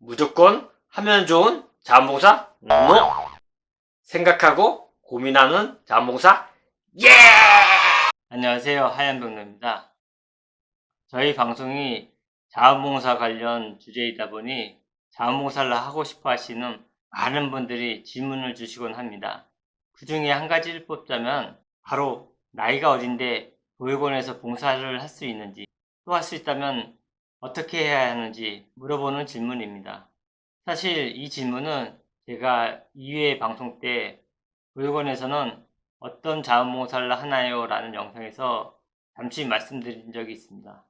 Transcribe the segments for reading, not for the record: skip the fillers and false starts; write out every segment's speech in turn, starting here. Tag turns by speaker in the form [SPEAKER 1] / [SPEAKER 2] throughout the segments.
[SPEAKER 1] 무조건 하면 좋은 자원봉사? 생각하고 고민하는 자원봉사? 예! 안녕하세요. 하얀병로입니다. 저희 방송이 자원봉사 관련 주제이다 보니 자원봉사를 하고 싶어 하시는 많은 분들이 질문을 주시곤 합니다. 그 중에 한 가지를 뽑자면 바로 나이가 어린데 보육원에서 봉사를 할 수 있는지, 또 할 수 있다면 어떻게 해야 하는지 물어보는 질문입니다. 사실 이 질문은 제가 2회 방송 때 보육원에서는 어떤 자원봉사를 하나요? 라는 영상에서 잠시 말씀드린 적이 있습니다.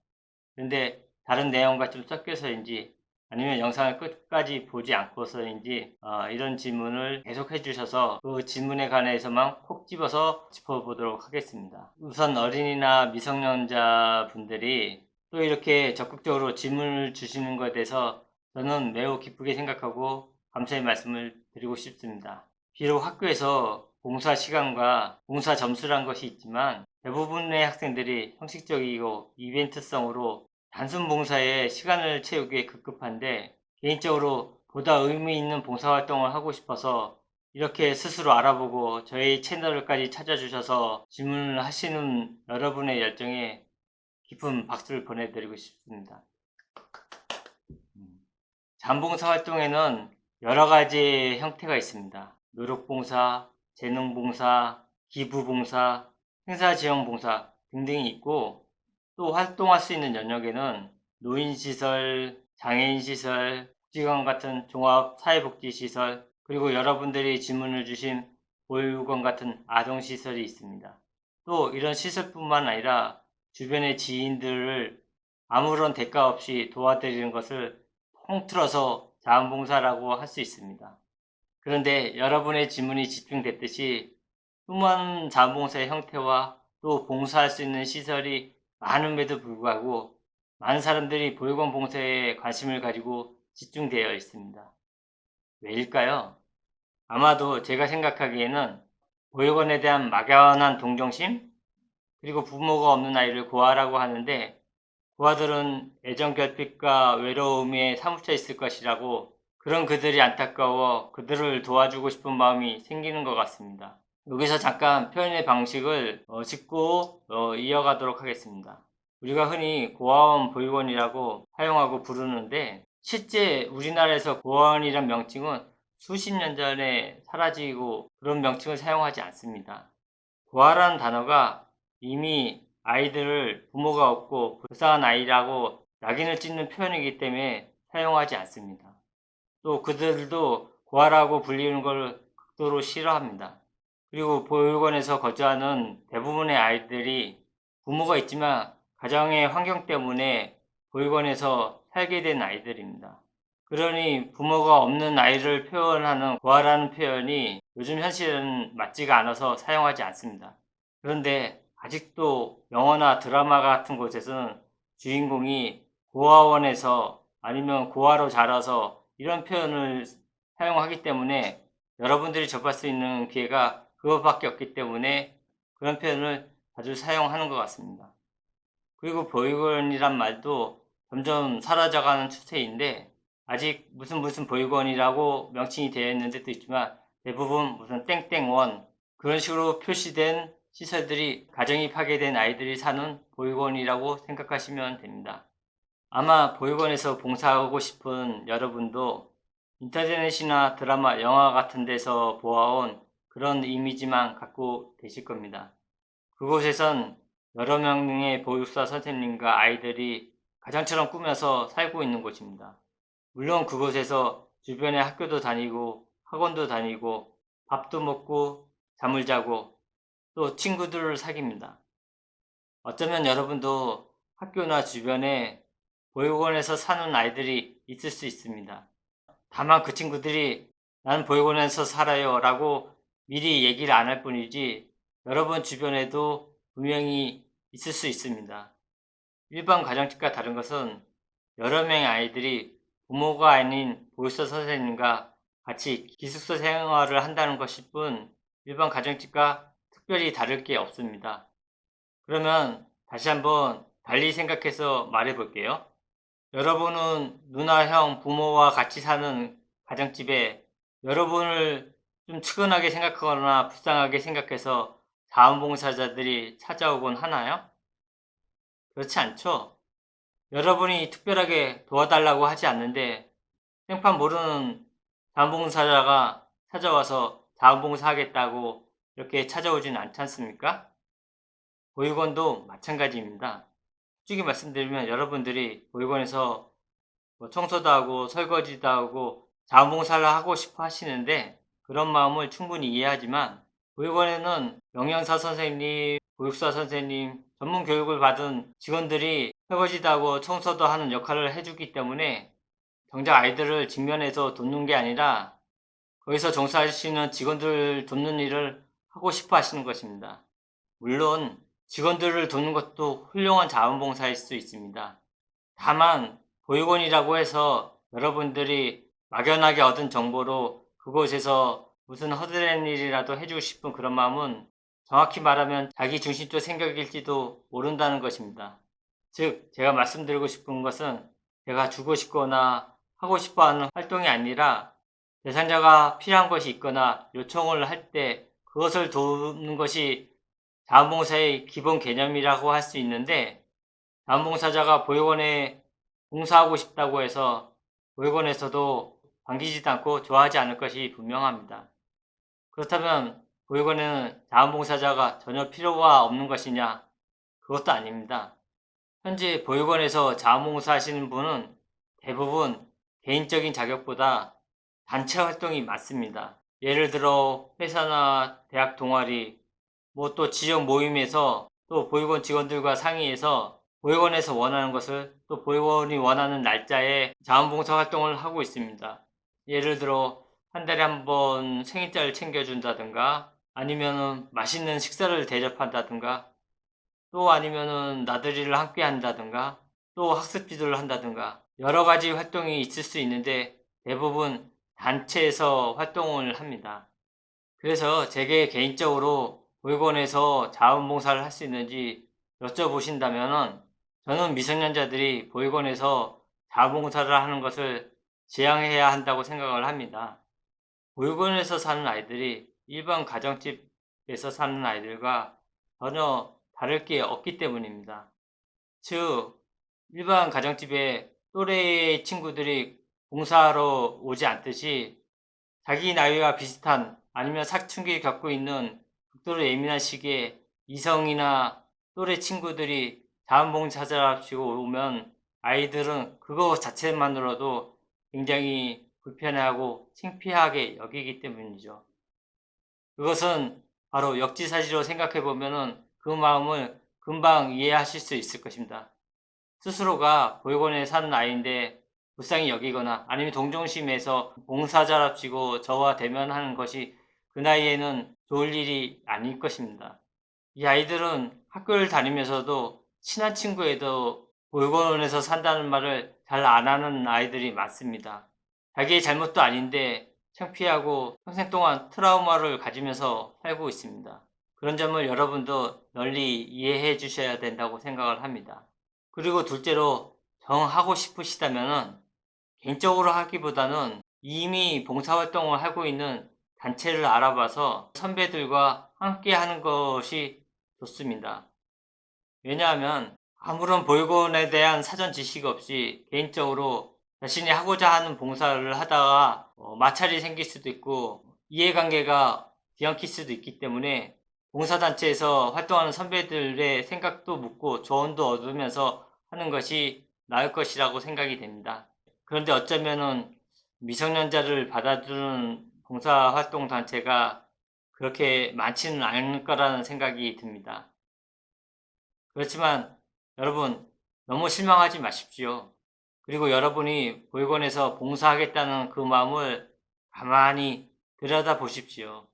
[SPEAKER 1] 그런데 다른 내용과 좀 섞여서인지 아니면 영상을 끝까지 보지 않고서인지 이런 질문을 계속 해주셔서 그 질문에 관해서만 콕 집어서 짚어보도록 하겠습니다. 우선 어린이나 미성년자 분들이 또 이렇게 적극적으로 질문을 주시는 것에 대해서 저는 매우 기쁘게 생각하고 감사의 말씀을 드리고 싶습니다. 비록 학교에서 봉사 시간과 봉사 점수란 것이 있지만 대부분의 학생들이 형식적이고 이벤트성으로 단순 봉사에 시간을 채우기에 급급한데, 개인적으로 보다 의미 있는 봉사활동을 하고 싶어서 이렇게 스스로 알아보고 저희 채널까지 찾아주셔서 질문을 하시는 여러분의 열정에 깊은 박수를 보내드리고 싶습니다. 자원봉사 활동에는 여러 가지 형태가 있습니다. 노력봉사, 재능봉사, 기부봉사, 행사지원봉사 등등이 있고, 또 활동할 수 있는 영역에는 노인시설, 장애인시설, 복지관 같은 종합사회복지시설, 그리고 여러분들이 질문을 주신 보육원 같은 아동시설이 있습니다. 또 이런 시설뿐만 아니라 주변의 지인들을 아무런 대가 없이 도와드리는 것을 통틀어서 자원봉사라고 할 수 있습니다. 그런데 여러분의 질문이 집중됐듯이 수많은 자원봉사의 형태와 또 봉사할 수 있는 시설이 많음에도 불구하고 많은 사람들이 보육원 봉사에 관심을 가지고 집중되어 있습니다. 왜일까요? 아마도 제가 생각하기에는 보육원에 대한 막연한 동정심, 그리고 부모가 없는 아이를 고아라고 하는데, 고아들은 애정 결핍과 외로움에 사무쳐 있을 것이라고, 그런 그들이 안타까워 그들을 도와주고 싶은 마음이 생기는 것 같습니다. 여기서 잠깐 표현의 방식을 짚고 이어가도록 하겠습니다. 우리가 흔히 고아원, 보육원이라고 사용하고 부르는데, 실제 우리나라에서 고아원이란 명칭은 수십 년 전에 사라지고 그런 명칭을 사용하지 않습니다. 고아라는 단어가 이미 아이들을 부모가 없고 불쌍한 아이라고 낙인을 찍는 표현이기 때문에 사용하지 않습니다. 또 그들도 고아라고 불리는 걸 극도로 싫어합니다. 그리고 보육원에서 거주하는 대부분의 아이들이 부모가 있지만 가정의 환경 때문에 보육원에서 살게 된 아이들입니다. 그러니 부모가 없는 아이를 표현하는 고아라는 표현이 요즘 현실은 맞지가 않아서 사용하지 않습니다. 그런데 아직도 영화나 드라마 같은 곳에서는 주인공이 고아원에서 아니면 고아로 자라서 이런 표현을 사용하기 때문에 여러분들이 접할 수 있는 기회가 그것밖에 없기 때문에 그런 표현을 자주 사용하는 것 같습니다. 그리고 보육원이란 말도 점점 사라져가는 추세인데, 아직 무슨 보육원이라고 명칭이 되어 있는 데도 있지만 대부분 무슨 땡땡원 그런 식으로 표시된 시설들이 가정이 파괴된 아이들이 사는 보육원이라고 생각하시면 됩니다. 아마 보육원에서 봉사하고 싶은 여러분도 인터넷이나 드라마, 영화 같은 데서 보아온 그런 이미지만 갖고 계실 겁니다. 그곳에선 여러 명의 보육사 선생님과 아이들이 가정처럼 꾸며서 살고 있는 곳입니다. 물론 그곳에서 주변에 학교도 다니고 학원도 다니고 밥도 먹고 잠을 자고 또 친구들을 사귀입니다. 어쩌면 여러분도 학교나 주변에 보육원에서 사는 아이들이 있을 수 있습니다. 다만 그 친구들이 나는 보육원에서 살아요 라고 미리 얘기를 안 할 뿐이지 여러분 주변에도 분명히 있을 수 있습니다. 일반 가정집과 다른 것은 여러 명의 아이들이 부모가 아닌 보육사 선생님과 같이 기숙사 생활을 한다는 것일 뿐, 일반 가정집과 특별히 다를 게 없습니다. 그러면 다시 한번 달리 생각해서 말해 볼게요. 여러분은 누나, 형, 부모와 같이 사는 가정집에 여러분을 좀 측은하게 생각하거나 불쌍하게 생각해서 자원봉사자들이 찾아오곤 하나요? 그렇지 않죠? 여러분이 특별하게 도와달라고 하지 않는데 생판 모르는 자원봉사자가 찾아와서 자원봉사하겠다고 이렇게 찾아오지는 않지 않습니까? 보육원도 마찬가지입니다. 솔직히 말씀드리면 여러분들이 보육원에서 뭐 청소도 하고 설거지도 하고 자원봉사를 하고 싶어 하시는데 그런 마음을 충분히 이해하지만 보육원에는 영양사 선생님, 보육사 선생님, 전문 교육을 받은 직원들이 설거지도 하고 청소도 하는 역할을 해주기 때문에 정작 아이들을 직면해서 돕는 게 아니라 거기서 종사하시는 직원들 돕는 일을 하고 싶어 하시는 것입니다. 물론 직원들을 돕는 것도 훌륭한 자원봉사일 수 있습니다. 다만 보육원이라고 해서 여러분들이 막연하게 얻은 정보로 그곳에서 무슨 허드렛 일이라도 해주고 싶은 그런 마음은 정확히 말하면 자기 중심적 생각일지도 모른다는 것입니다. 즉 제가 말씀드리고 싶은 것은 제가 주고 싶거나 하고 싶어하는 활동이 아니라 대상자가 필요한 것이 있거나 요청을 할 때 그것을 돕는 것이 자원봉사의 기본 개념이라고 할 수 있는데 자원봉사자가 보육원에 봉사하고 싶다고 해서 보육원에서도 반기지도 않고 좋아하지 않을 것이 분명합니다. 그렇다면 보육원에는 자원봉사자가 전혀 필요가 없는 것이냐? 그것도 아닙니다. 현재 보육원에서 자원봉사 하시는 분은 대부분 개인적인 자격보다 단체 활동이 많습니다. 예를 들어 회사나 대학 동아리, 뭐 또 지역 모임에서 또 보육원 직원들과 상의해서 보육원에서 원하는 것을 또 보육원이 원하는 날짜에 자원봉사 활동을 하고 있습니다. 예를 들어 한 달에 한 번 생일자를 챙겨준다든가 아니면은 맛있는 식사를 대접한다든가 또 아니면은 나들이를 함께 한다든가 또 학습 지도를 한다든가 여러 가지 활동이 있을 수 있는데 대부분 단체에서 활동을 합니다. 그래서 제게 개인적으로 보육원에서 자원봉사를 할 수 있는지 여쭤보신다면은 저는 미성년자들이 보육원에서 자원봉사를 하는 것을 지양해야 한다고 생각을 합니다. 보육원에서 사는 아이들이 일반 가정집에서 사는 아이들과 전혀 다를 게 없기 때문입니다. 즉, 일반 가정집에 또래의 친구들이 봉사하러 오지 않듯이 자기 나이와 비슷한 아니면 사춘기를 겪고 있는 극도로 예민한 시기에 이성이나 또래 친구들이 자원봉사자랍시고 오면 아이들은 그거 자체만으로도 굉장히 불편해하고 창피하게 여기기 때문이죠. 그것은 바로 역지사지로 생각해 보면은 그 마음을 금방 이해하실 수 있을 것입니다. 스스로가 보육원에 사는 아이인데 불쌍히 여기거나 아니면 동정심에서 봉사자랍시고 저와 대면하는 것이 그 나이에는 좋을 일이 아닐 것입니다. 이 아이들은 학교를 다니면서도 친한 친구에도 보육원에서 산다는 말을 잘 안 하는 아이들이 많습니다. 자기의 잘못도 아닌데 창피하고 평생 동안 트라우마를 가지면서 살고 있습니다. 그런 점을 여러분도 널리 이해해 주셔야 된다고 생각을 합니다. 그리고 둘째로 하고 싶으시다면은 개인적으로 하기보다는 이미 봉사활동을 하고 있는 단체를 알아봐서 선배들과 함께 하는 것이 좋습니다. 왜냐하면 아무런 보육원에 대한 사전 지식 없이 개인적으로 자신이 하고자 하는 봉사를 하다가 마찰이 생길 수도 있고 이해관계가 뒤엉킬 수도 있기 때문에 봉사단체에서 활동하는 선배들의 생각도 묻고 조언도 얻으면서 하는 것이 나을 것이라고 생각이 됩니다. 그런데 어쩌면은 미성년자를 받아주는 봉사활동 단체가 그렇게 많지는 않을 거라는 생각이 듭니다. 그렇지만 여러분 너무 실망하지 마십시오. 그리고 여러분이 보육원에서 봉사하겠다는 그 마음을 가만히 들여다 보십시오.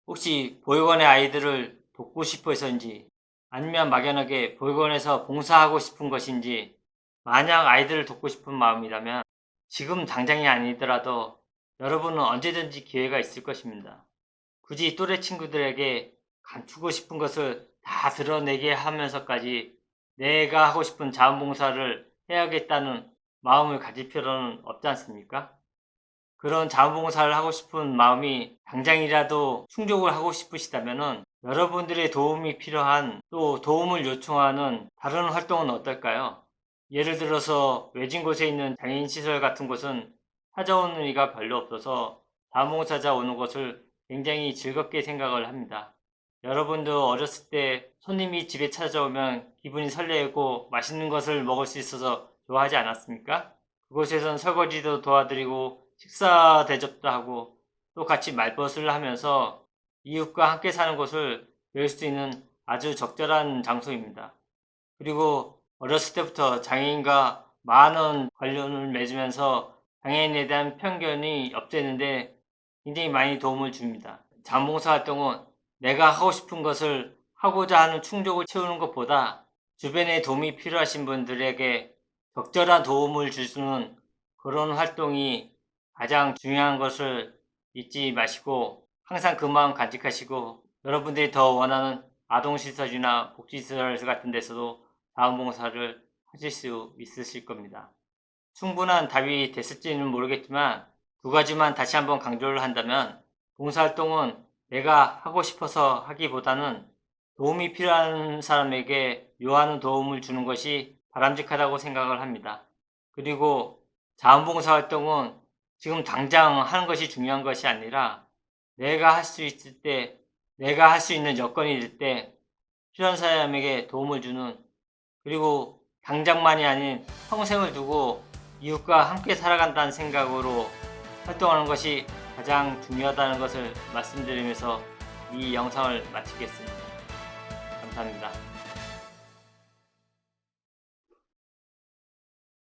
[SPEAKER 1] 혹시 보육원의 아이들을 돕고 싶어서인지 아니면 막연하게 보육원에서 봉사하고 싶은 것인지 만약 아이들을 돕고 싶은 마음이라면 지금 당장이 아니더라도 여러분은 언제든지 기회가 있을 것입니다. 굳이 또래 친구들에게 감추고 싶은 것을 다 드러내게 하면서까지 내가 하고 싶은 자원봉사를 해야겠다는 마음을 가질 필요는 없지 않습니까? 그런 자원봉사를 하고 싶은 마음이 당장이라도 충족을 하고 싶으시다면은 여러분들의 도움이 필요한 또 도움을 요청하는 다른 활동은 어떨까요? 예를 들어서 외진 곳에 있는 장애인시설 같은 곳은 찾아오는 이가 별로 없어서 자원봉사자 오는 것을 굉장히 즐겁게 생각을 합니다. 여러분도 어렸을 때 손님이 집에 찾아오면 기분이 설레고 맛있는 것을 먹을 수 있어서 좋아하지 않았습니까? 그곳에선 설거지도 도와드리고 식사 대접도 하고 또 같이 말벗을 하면서 이웃과 함께 사는 것을 배울 수 있는 아주 적절한 장소입니다. 그리고 어렸을 때부터 장애인과 많은 관련을 맺으면서 장애인에 대한 편견이 없애는데 굉장히 많이 도움을 줍니다. 자원봉사 활동은 내가 하고 싶은 것을 하고자 하는 충족을 채우는 것보다 주변에 도움이 필요하신 분들에게 적절한 도움을 줄 수 있는 그런 활동이 가장 중요한 것을 잊지 마시고 항상 그 마음 간직하시고 여러분들이 더 원하는 아동시설이나 복지시설 같은 데서도 자원봉사를 하실 수 있으실 겁니다. 충분한 답이 됐을지는 모르겠지만 두 가지만 다시 한번 강조를 한다면 봉사활동은 내가 하고 싶어서 하기보다는 도움이 필요한 사람에게 요하는 도움을 주는 것이 바람직하다고 생각을 합니다. 그리고 자원봉사활동은 지금 당장 하는 것이 중요한 것이 아니라 내가 할 수 있을 때, 내가 할 수 있는 여건이 될 때 필요한 사람에게 도움을 주는 그리고 당장만이 아닌 평생을 두고 이웃과 함께 살아간다는 생각으로 활동하는 것이 가장 중요하다는 것을 말씀드리면서 이 영상을 마치겠습니다. 감사합니다.